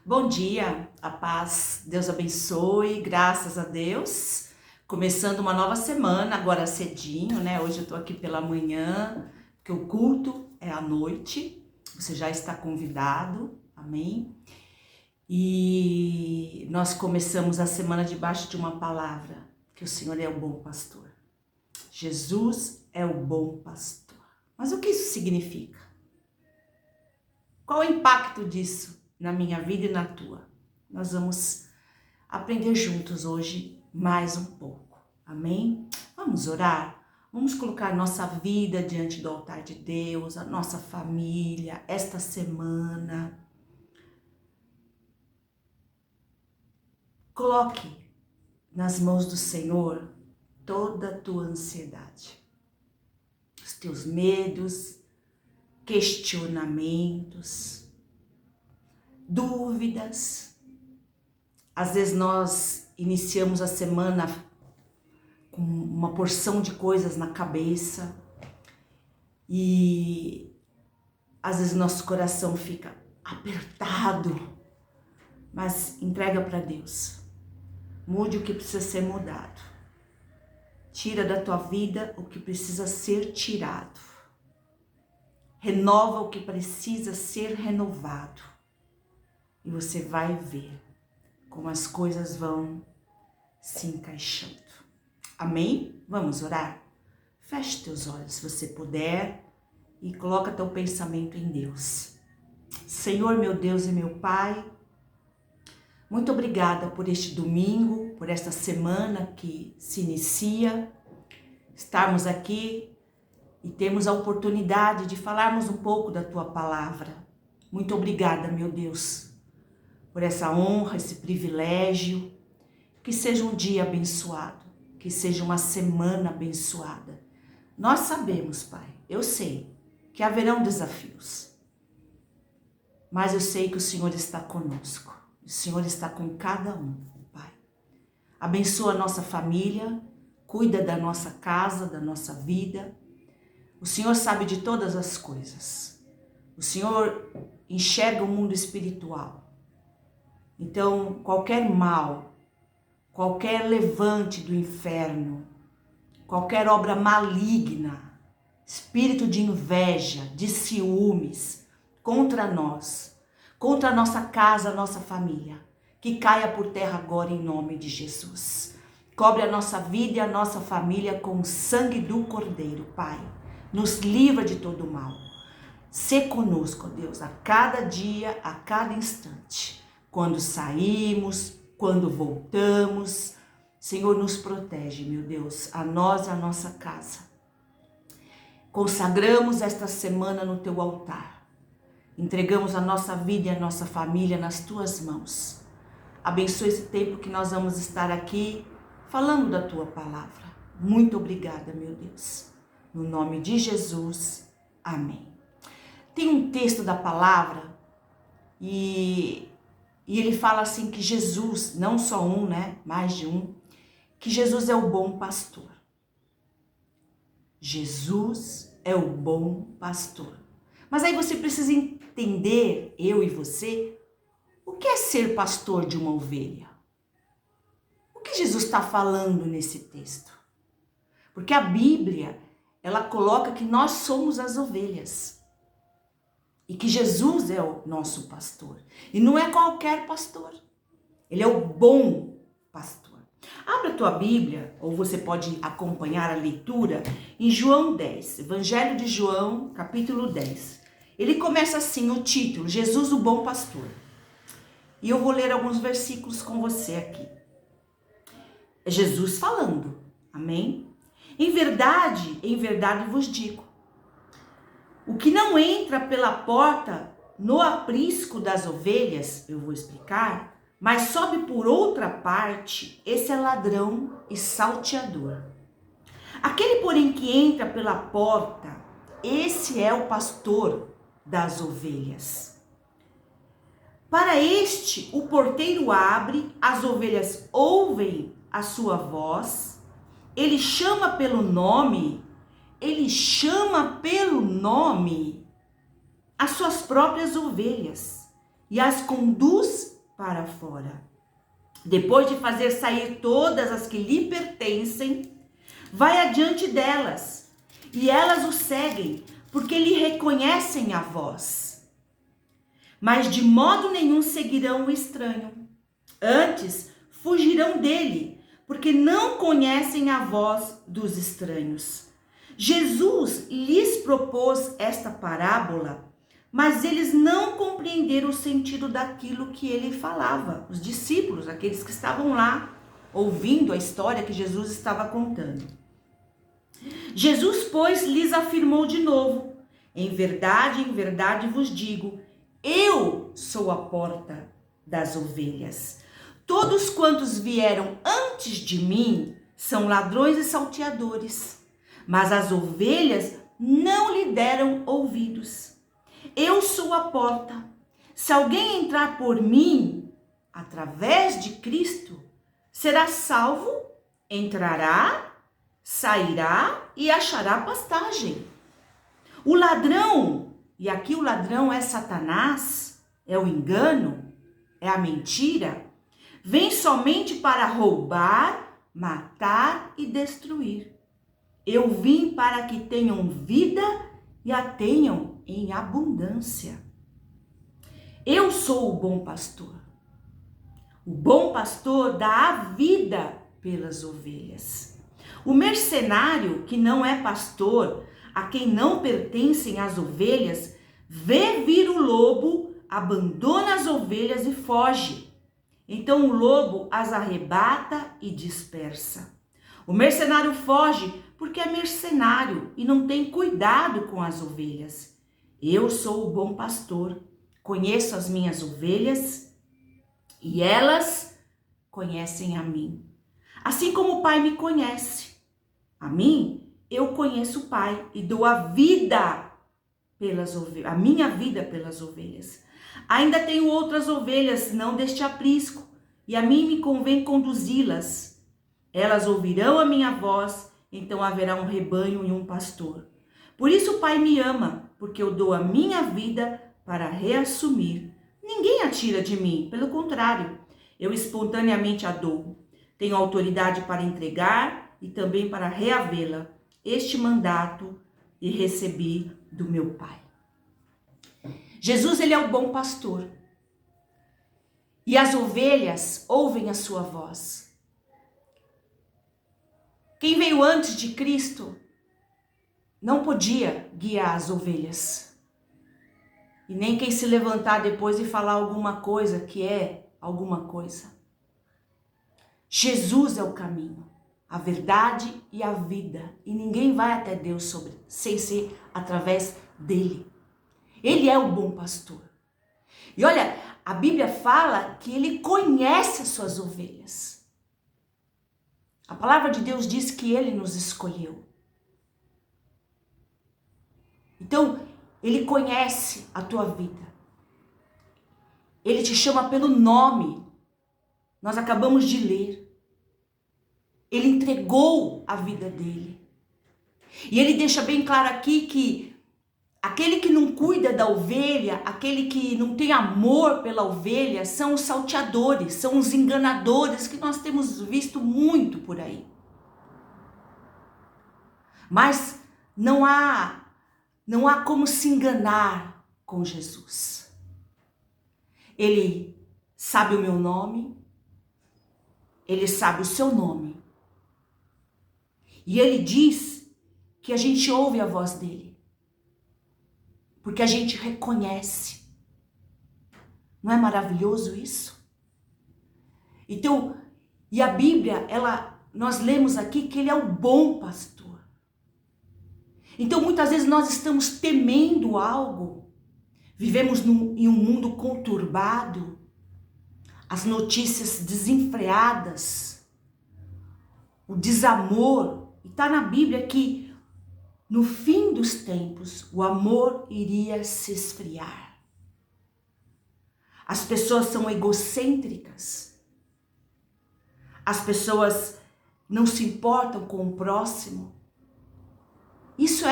Bom dia, a paz, Deus abençoe, graças a Deus. Começando uma nova semana, agora cedinho, né? Hoje eu tô aqui pela manhã, porque o culto é à noite. Você já está convidado, amém? E nós começamos a semana debaixo de uma palavra, que o Senhor é o bom pastor. Jesus é o bom pastor. Mas o que isso significa? Qual o impacto disso na minha vida e na tua? Nós vamos aprender juntos hoje mais um pouco. Amém? Vamos orar? Vamos colocar nossa vida diante do altar de Deus, a nossa família, esta semana. Coloque nas mãos do Senhor toda a tua ansiedade, os teus medos, questionamentos, dúvidas. Às vezes nós iniciamos a semana com uma porção de coisas na cabeça e às vezes nosso coração fica apertado, mas entrega para Deus. Mude o que precisa ser mudado. Tira da tua vida o que precisa ser tirado. Renova o que precisa ser renovado. E você vai ver como as coisas vão se encaixando. Amém? Vamos orar? Feche teus olhos se você puder e coloca teu pensamento em Deus. Senhor, meu Deus e meu Pai, muito obrigada por este domingo, por esta semana que se inicia, estarmos aqui e temos a oportunidade de falarmos um pouco da Tua palavra. Muito obrigada, meu Deus, por essa honra, esse privilégio. Que seja um dia abençoado, que seja uma semana abençoada. Nós sabemos, Pai, eu sei que haverão desafios, mas eu sei que o Senhor está conosco. O Senhor está com cada um, Pai. Abençoa a nossa família, cuida da nossa casa, da nossa vida. O Senhor sabe de todas as coisas. O Senhor enxerga o mundo espiritual. Então, qualquer mal, qualquer levante do inferno, qualquer obra maligna, espírito de inveja, de ciúmes contra nós, contra a nossa casa, a nossa família, que caia por terra agora em nome de Jesus. Cobre a nossa vida e a nossa família com o sangue do Cordeiro, Pai. Nos livra de todo o mal. Sê conosco, Deus, a cada dia, a cada instante. Quando saímos, quando voltamos, Senhor, nos protege, meu Deus, a nós e a nossa casa. Consagramos esta semana no Teu altar. Entregamos a nossa vida e a nossa família nas Tuas mãos. Abençoe esse tempo que nós vamos estar aqui falando da Tua palavra. Muito obrigada, meu Deus. No nome de Jesus, amém. Tem um texto da palavra e ele fala assim que Jesus, não só um, né, mais de um, que Jesus é o bom pastor. Jesus é o bom pastor. Mas aí você precisa entender, eu e você, o que é ser pastor de uma ovelha? O que Jesus está falando nesse texto? Porque a Bíblia, ela coloca que nós somos as ovelhas. E que Jesus é o nosso pastor. E não é qualquer pastor. Ele é o bom pastor. Abra a tua Bíblia, ou você pode acompanhar a leitura, em João 10. Evangelho de João, capítulo 10. Ele começa assim, o título, Jesus o bom pastor. E eu vou ler alguns versículos com você aqui. É Jesus falando, amém? Em verdade vos digo, o que não entra pela porta no aprisco das ovelhas, eu vou explicar, mas sobe por outra parte, esse é ladrão e salteador. Aquele, porém, que entra pela porta, esse é o pastor das ovelhas. Para este, o porteiro abre, as ovelhas ouvem a sua voz, ele chama pelo nome as suas próprias ovelhas e as conduz para fora. Depois de fazer sair todas as que lhe pertencem, vai adiante delas, e elas o seguem, porque lhe reconhecem a voz. Mas de modo nenhum seguirão o estranho. Antes, fugirão dele, porque não conhecem a voz dos estranhos. Jesus lhes propôs esta parábola, mas eles não compreenderam o sentido daquilo que ele falava. Os discípulos, aqueles que estavam lá, ouvindo a história que Jesus estava contando. Jesus, pois, lhes afirmou de novo: em verdade vos digo, eu sou a porta das ovelhas. Todos quantos vieram antes de mim são ladrões e salteadores, mas as ovelhas não lhe deram ouvidos. Eu sou a porta. Se alguém entrar por mim, através de Cristo, será salvo, entrará, sairá e achará pastagem. O ladrão, e aqui o ladrão é Satanás, é o engano, é a mentira, vem somente para roubar, matar e destruir. Eu vim para que tenham vida e a tenham em abundância. Eu sou o bom pastor. O bom pastor dá a vida pelas ovelhas. O mercenário, que não é pastor, a quem não pertencem as ovelhas, vê vir o lobo, abandona as ovelhas e foge. Então o lobo as arrebata e dispersa. O mercenário foge porque é mercenário e não tem cuidado com as ovelhas. Eu sou o bom pastor, conheço as minhas ovelhas e elas conhecem a mim. Assim como o Pai me conhece, a mim eu conheço o Pai e dou a vida pelas ovelhas, a minha vida pelas ovelhas. Ainda tenho outras ovelhas, não deste aprisco, e a mim me convém conduzi-las. Elas ouvirão a minha voz, então haverá um rebanho e um pastor. Por isso o Pai me ama, porque eu dou a minha vida para reassumir. Ninguém a tira de mim, pelo contrário, eu espontaneamente a dou. Tenho autoridade para entregar e também para reavê-la. Este mandato e recebi do meu Pai. Jesus, ele é o bom pastor. E as ovelhas ouvem a sua voz. Quem veio antes de Cristo não podia guiar as ovelhas. E nem quem se levantar depois e falar alguma coisa que é alguma coisa. Jesus é o caminho, a verdade e a vida. E ninguém vai até Deus sem ser através dele. Ele é o bom pastor. E olha, a Bíblia fala que ele conhece as suas ovelhas. A palavra de Deus diz que ele nos escolheu. Então, ele conhece a tua vida. Ele te chama pelo nome. Nós acabamos de ler. Ele entregou a vida dele. E ele deixa bem claro aqui que aquele que não cuida da ovelha, aquele que não tem amor pela ovelha, são os salteadores, são os enganadores que nós temos visto muito por aí. Mas não há como se enganar com Jesus. Ele sabe o meu nome, ele sabe o seu nome. E ele diz que a gente ouve a voz dele. Porque a gente reconhece. Não é maravilhoso isso? Então, e a Bíblia, nós lemos aqui que ele é o bom pastor. Então, muitas vezes nós estamos temendo algo. Vivemos em um mundo conturbado. As notícias desenfreadas. O desamor. E está na Bíblia que no fim dos tempos, o amor iria se esfriar. As pessoas são egocêntricas. As pessoas não se importam com o próximo. Isso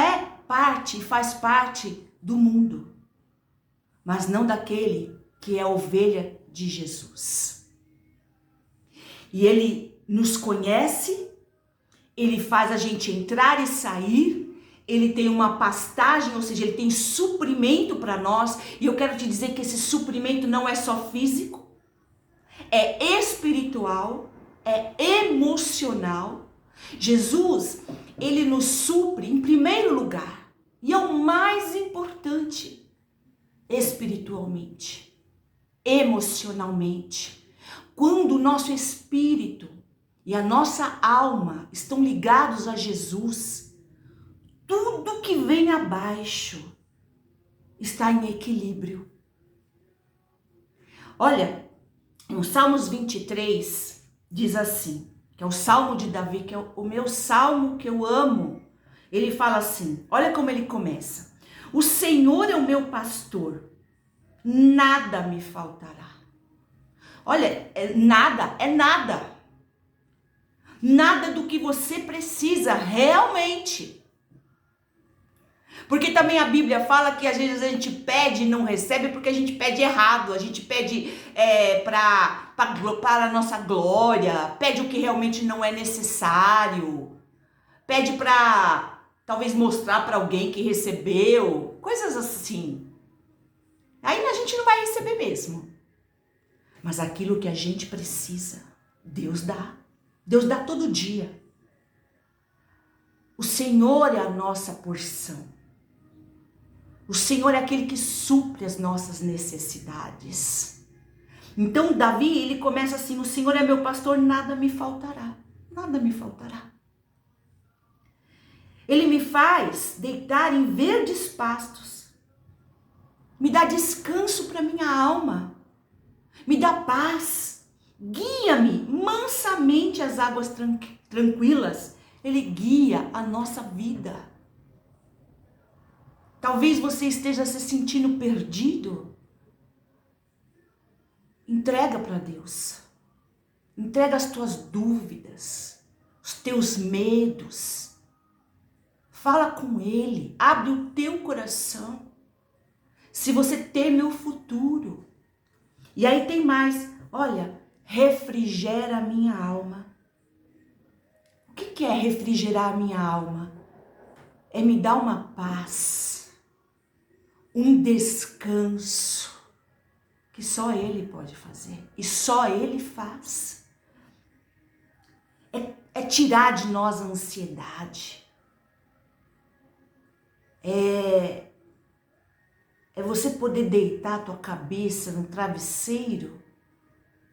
faz parte do mundo, mas não daquele que é a ovelha de Jesus. E ele nos conhece, ele faz a gente entrar e sair, ele tem uma pastagem, ou seja, ele tem suprimento para nós. E eu quero te dizer que esse suprimento não é só físico, é espiritual, é emocional. Jesus, ele nos supre em primeiro lugar, e é o mais importante, espiritualmente, emocionalmente. Quando o nosso espírito e a nossa alma estão ligados a Jesus, tudo que vem abaixo está em equilíbrio. Olha, no Salmos 23 diz assim, que é o Salmo de Davi, que é o meu salmo que eu amo. Ele fala assim, olha como ele começa: o Senhor é o meu pastor, nada me faltará. Olha, nada é nada. Nada do que você precisa realmente. Porque também a Bíblia fala que às vezes a gente pede e não recebe porque a gente pede errado. A gente pede para a nossa glória, pede o que realmente não é necessário, pede para talvez mostrar para alguém que recebeu, coisas assim. Aí a gente não vai receber mesmo. Mas aquilo que a gente precisa, Deus dá. Deus dá todo dia. O Senhor é a nossa porção. O Senhor é aquele que supre as nossas necessidades. Então Davi, ele começa assim: o Senhor é meu pastor, nada me faltará. Nada me faltará. Ele me faz deitar em verdes pastos. Me dá descanso para minha alma. Me dá paz. Guia-me mansamente às águas tranquilas. Ele guia a nossa vida. Talvez você esteja se sentindo perdido. Entrega para Deus. Entrega as tuas dúvidas, os teus medos. Fala com Ele. Abre o teu coração. Se você teme o futuro. E aí tem mais. Olha, refrigera a minha alma. O que é refrigerar a minha alma? É me dar uma paz, um descanso, que só Ele pode fazer. E só Ele faz. É tirar de nós a ansiedade. É você poder deitar a tua cabeça no travesseiro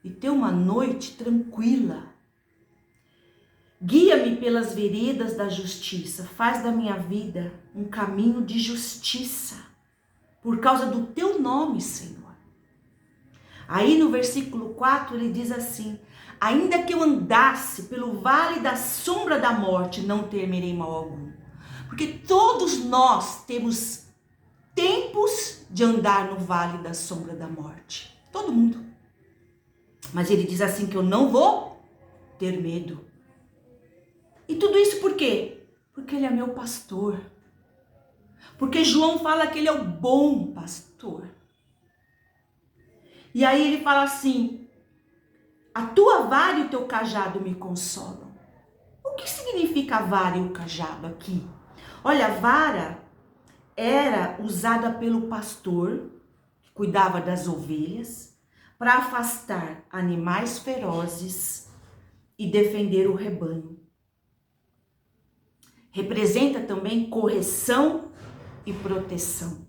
e ter uma noite tranquila. Guia-me pelas veredas da justiça, faz da minha vida um caminho de justiça, por causa do teu nome, Senhor. Aí no versículo 4 ele diz assim: ainda que eu andasse pelo vale da sombra da morte, não temerei mal algum. Porque todos nós temos tempos de andar no vale da sombra da morte. Todo mundo. Mas ele diz assim que eu não vou ter medo. E tudo isso por quê? Porque ele é meu pastor. Porque João fala que ele é o bom pastor. E aí ele fala assim: a tua vara e o teu cajado me consolam. O que significa a vara e o cajado aqui? Olha, a vara era usada pelo pastor, que cuidava das ovelhas, para afastar animais ferozes e defender o rebanho. Representa também correção e proteção.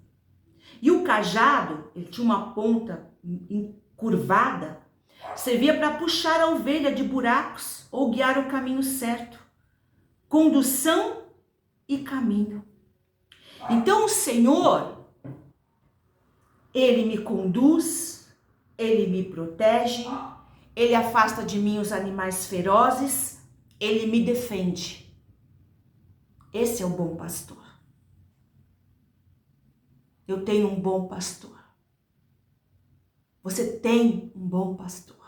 E o cajado, ele tinha uma ponta encurvada, servia para puxar a ovelha de buracos ou guiar o caminho certo. Condução e caminho. Então o Senhor, Ele me conduz, Ele me protege, Ele afasta de mim os animais ferozes, Ele me defende. Esse é o bom pastor. Eu tenho um bom pastor. Você tem um bom pastor.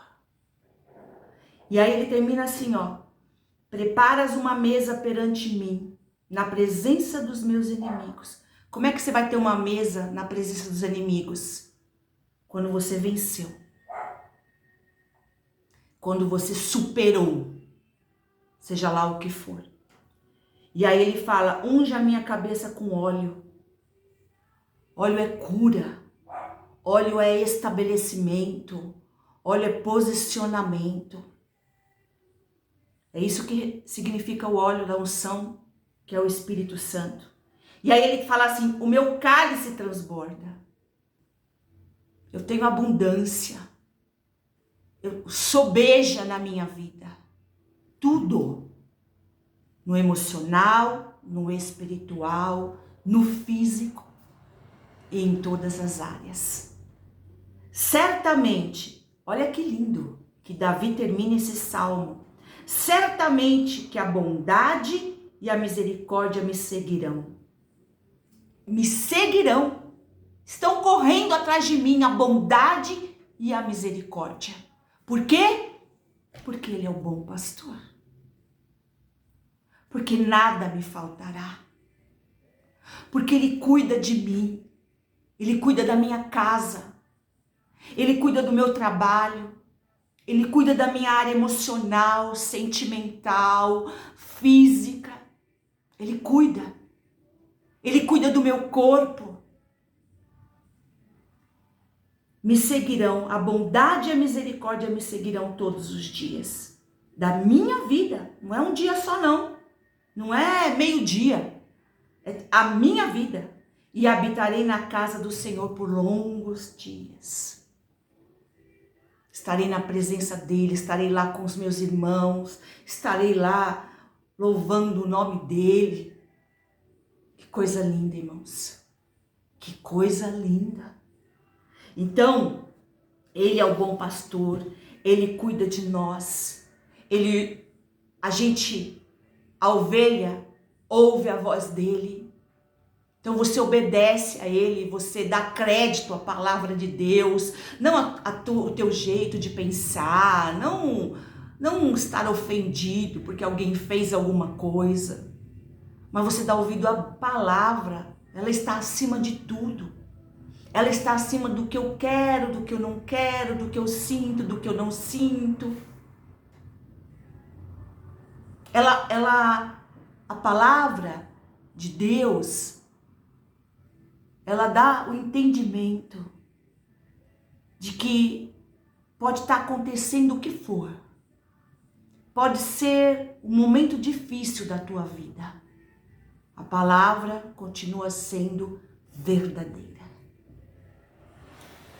E aí ele termina assim, ó: preparas uma mesa perante mim, na presença dos meus inimigos. Como é que você vai ter uma mesa na presença dos inimigos? quando você venceu, quando você superou, seja lá o que for. E aí ele fala, unja a minha cabeça com óleo. Óleo é cura, óleo é estabelecimento, óleo é posicionamento. É isso que significa o óleo da unção, que é o Espírito Santo. E aí ele fala assim, o meu cálice transborda. Eu tenho abundância. Sobeja na minha vida. Tudo. No emocional, no espiritual, no físico e em todas as áreas. Certamente, olha que lindo que Davi termina esse salmo. Certamente que a bondade e a misericórdia me seguirão. Me seguirão. Estão correndo atrás de mim a bondade e a misericórdia. Por quê? Porque Ele é o bom pastor. Porque nada me faltará. Porque Ele cuida de mim. Ele cuida da minha casa. Ele cuida do meu trabalho. Ele cuida da minha área emocional, sentimental, física. Ele cuida. Ele cuida do meu corpo. Me seguirão, a bondade e a misericórdia me seguirão todos os dias da minha vida. Não é um dia só não. Não é meio-dia. É a minha vida. E habitarei na casa do Senhor por longos dias. Estarei na presença dele, estarei lá com os meus irmãos, estarei lá louvando o nome dele. Que coisa linda, irmãos. Que coisa linda. Então, ele é o bom pastor, ele cuida de nós. A ovelha ouve a voz dele. Então você obedece a ele, você dá crédito à palavra de Deus, não o teu jeito de pensar, não estar ofendido porque alguém fez alguma coisa, mas você dá ouvido à palavra. Ela está acima de tudo, ela está acima do que eu quero, do que eu não quero, do que eu sinto, do que eu não sinto. A palavra de Deus, ela dá o entendimento de que pode estar acontecendo o que for. Pode ser um momento difícil da tua vida. A palavra continua sendo verdadeira,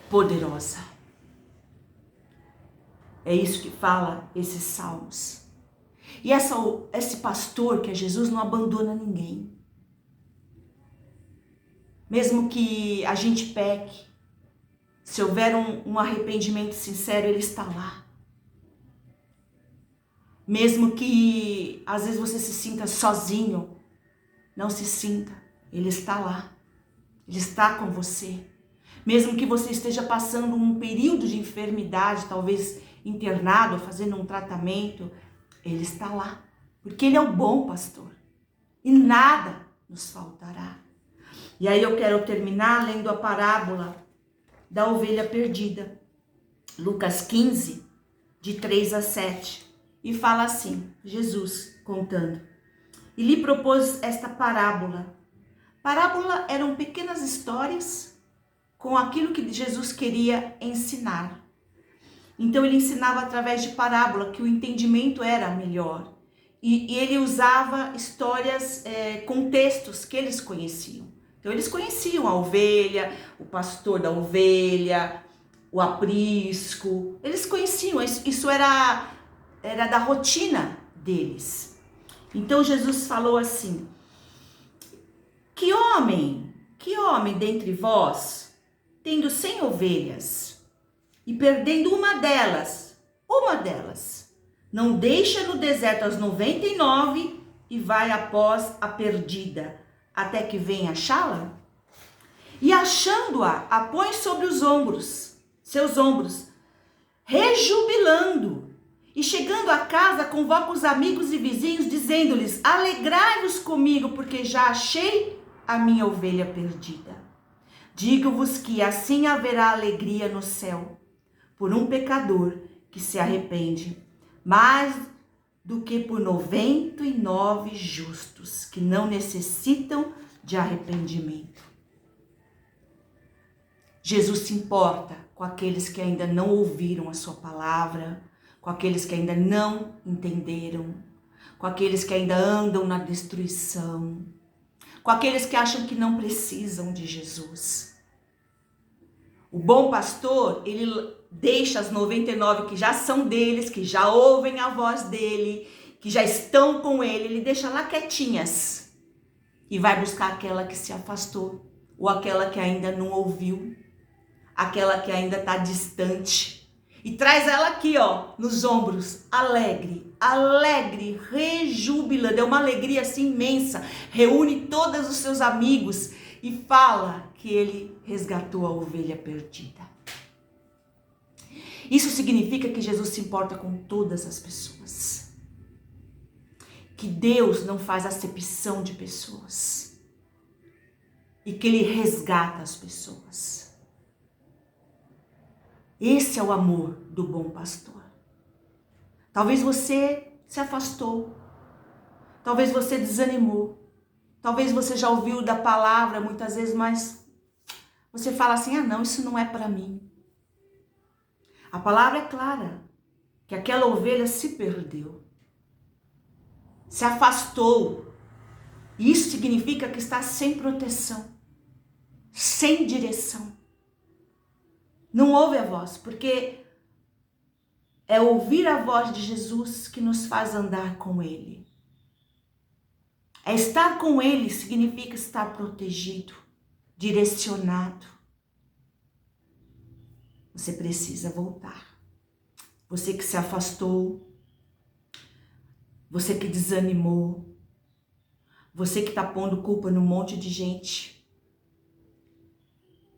poderosa. É isso que fala esses salmos. E esse pastor que é Jesus não abandona ninguém. Mesmo que a gente peque, se houver um arrependimento sincero, ele está lá. Mesmo que às vezes você se sinta sozinho, não se sinta, ele está lá. Ele está com você. Mesmo que você esteja passando um período de enfermidade, talvez internado, fazendo um tratamento, ele está lá. Porque ele é o bom pastor. E nada nos faltará. E aí eu quero terminar lendo a parábola da ovelha perdida. Lucas 15, de 3 a 7. E fala assim, Jesus contando. E lhe propôs esta parábola. Parábola eram pequenas histórias com aquilo que Jesus queria ensinar. Então ele ensinava através de parábola, que o entendimento era melhor. E ele usava histórias com textos que eles conheciam. Então eles conheciam a ovelha, o pastor da ovelha, o aprisco. Eles conheciam, isso era da rotina deles. Então Jesus falou assim, que homem dentre vós, tendo 100 ovelhas, e perdendo uma delas, não deixa no deserto as 99 e vai após a perdida, até que venha achá-la? E achando-a, a põe sobre seus ombros, rejubilando. E chegando a casa, convoca os amigos e vizinhos, dizendo-lhes, alegrai-vos comigo, porque já achei a minha ovelha perdida. Digo-vos que assim haverá alegria no céu por um pecador que se arrepende, mais do que por 99 justos que não necessitam de arrependimento. Jesus se importa com aqueles que ainda não ouviram a sua palavra, com aqueles que ainda não entenderam, com aqueles que ainda andam na destruição, com aqueles que acham que não precisam de Jesus. O bom pastor, ele deixa as 99 que já são deles, que já ouvem a voz dele, que já estão com ele deixa lá quietinhas e vai buscar aquela que se afastou, ou aquela que ainda não ouviu, aquela que ainda está distante, e traz ela aqui, ó, nos ombros, alegre, rejubilando, é uma alegria assim imensa, reúne todos os seus amigos e fala que ele resgatou a ovelha perdida. Isso significa que Jesus se importa com todas as pessoas, que Deus não faz acepção de pessoas e que Ele resgata as pessoas. Esse é o amor do bom pastor. Talvez você se afastou, talvez você desanimou, talvez você já ouviu da palavra muitas vezes, mas você fala assim, não, isso não é para mim. A palavra é clara, que aquela ovelha se perdeu, se afastou. Isso significa que está sem proteção, sem direção. Não ouve a voz, porque é ouvir a voz de Jesus que nos faz andar com Ele. É estar com Ele significa estar protegido, direcionado. Você precisa voltar. Você que se afastou, você que desanimou, você que está pondo culpa num monte de gente.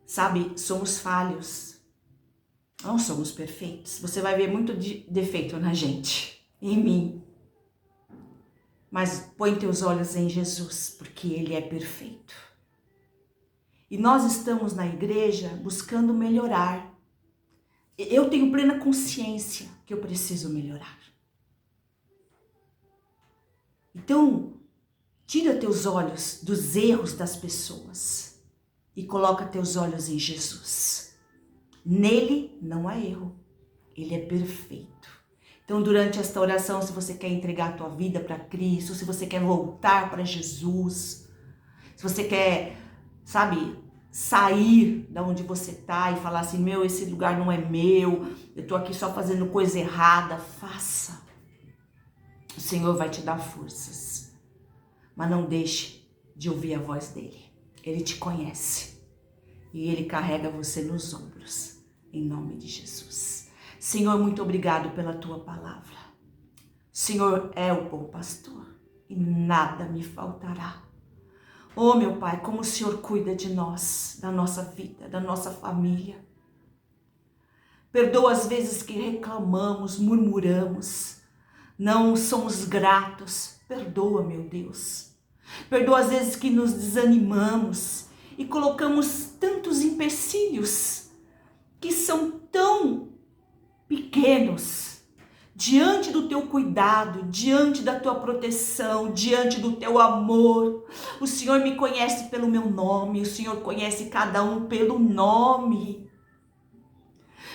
Sabe, somos falhos. Não somos perfeitos. Você vai ver muito defeito na gente, em mim. Mas põe teus olhos em Jesus, porque Ele é perfeito. E nós estamos na igreja buscando melhorar. Eu tenho plena consciência que eu preciso melhorar. Então, tira teus olhos dos erros das pessoas e coloca teus olhos em Jesus. Nele não há erro, Ele é perfeito. Então, durante esta oração, se você quer entregar a tua vida para Cristo, se você quer voltar para Jesus, se você quer, sair da onde você está e falar assim, esse lugar não é meu, eu estou aqui só fazendo coisa errada, faça. O Senhor vai te dar forças, mas não deixe de ouvir a voz dEle. Ele te conhece e Ele carrega você nos ombros, em nome de Jesus. Senhor, muito obrigado pela tua palavra. O Senhor é o bom pastor e nada me faltará. Oh, meu Pai, como o Senhor cuida de nós, da nossa vida, da nossa família. Perdoa as vezes que reclamamos, murmuramos, não somos gratos. Perdoa, meu Deus. Perdoa as vezes que nos desanimamos e colocamos tantos empecilhos que são tão pequenos diante do teu cuidado, diante da tua proteção, diante do teu amor. O Senhor me conhece pelo meu nome, o Senhor conhece cada um pelo nome.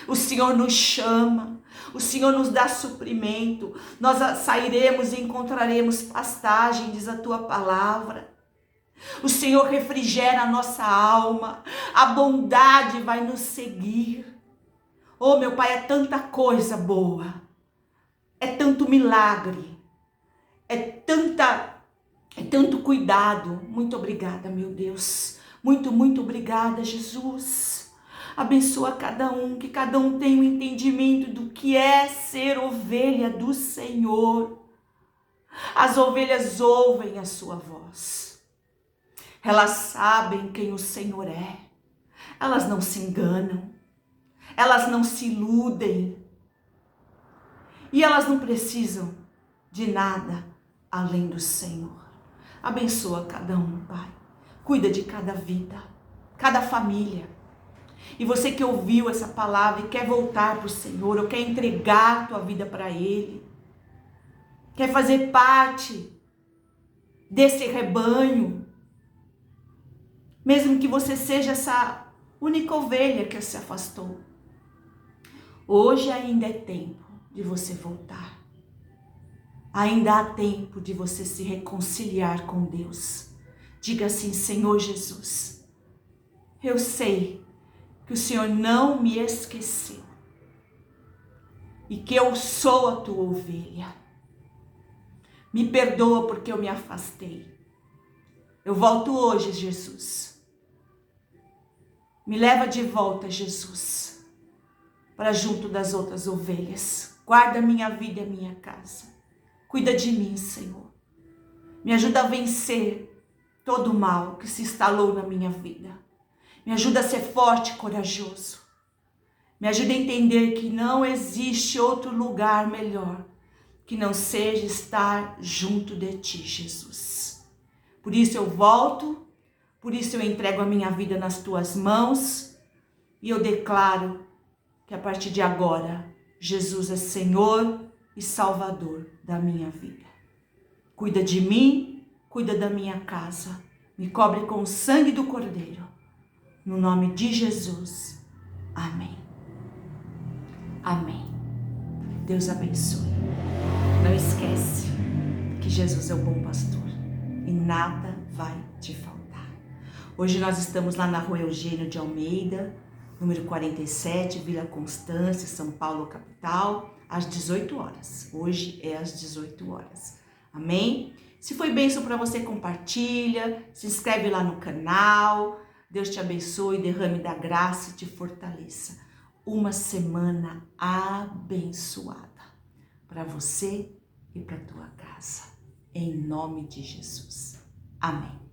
O Senhor nos chama, o Senhor nos dá suprimento. Nós sairemos e encontraremos pastagem, diz a tua palavra. O Senhor refrigera a nossa alma, a bondade vai nos seguir. Oh, meu Pai, é tanta coisa boa. É tanto milagre, é tanto cuidado. Muito obrigada, meu Deus. Muito obrigada, Jesus. Abençoa cada um, que cada um tenha um entendimento do que é ser ovelha do Senhor. As ovelhas ouvem a sua voz. Elas sabem quem o Senhor é. Elas não se enganam. Elas não se iludem. E elas não precisam de nada além do Senhor. Abençoa cada um, Pai. Cuida de cada vida. cada família. E você que ouviu essa palavra e quer voltar para o Senhor, ou quer entregar a tua vida para Ele, quer fazer parte desse rebanho, mesmo que você seja essa única ovelha que se afastou, hoje ainda é tempo de você voltar. Ainda há tempo de você se reconciliar com Deus. Diga assim: Senhor Jesus, eu sei que o Senhor não me esqueceu e que eu sou a tua ovelha. Me perdoa porque eu me afastei. Eu volto hoje, Jesus. Me leva de volta, Jesus, para junto das outras ovelhas. Guarda a minha vida e a minha casa. Cuida de mim, Senhor. Me ajuda a vencer todo o mal que se instalou na minha vida. Me ajuda a ser forte e corajoso. Me ajuda a entender que não existe outro lugar melhor que não seja estar junto de ti, Jesus. Por isso eu volto, por isso eu entrego a minha vida nas tuas mãos e eu declaro que a partir de agora, Jesus é Senhor e Salvador da minha vida. Cuida de mim, cuida da minha casa, me cobre com o sangue do Cordeiro. No nome de Jesus. Amém. Amém. Deus abençoe. Não esquece que Jesus é o bom pastor e nada vai te faltar. Hoje nós estamos lá na Rua Eugênio de Almeida, número 47, Vila Constância, São Paulo, capital, às 18 horas. Hoje é às 18 horas. Amém? Se foi bênção para você, compartilha, se inscreve lá no canal. Deus te abençoe, derrame da graça e te fortaleça. Uma semana abençoada para você e para tua casa. Em nome de Jesus. Amém.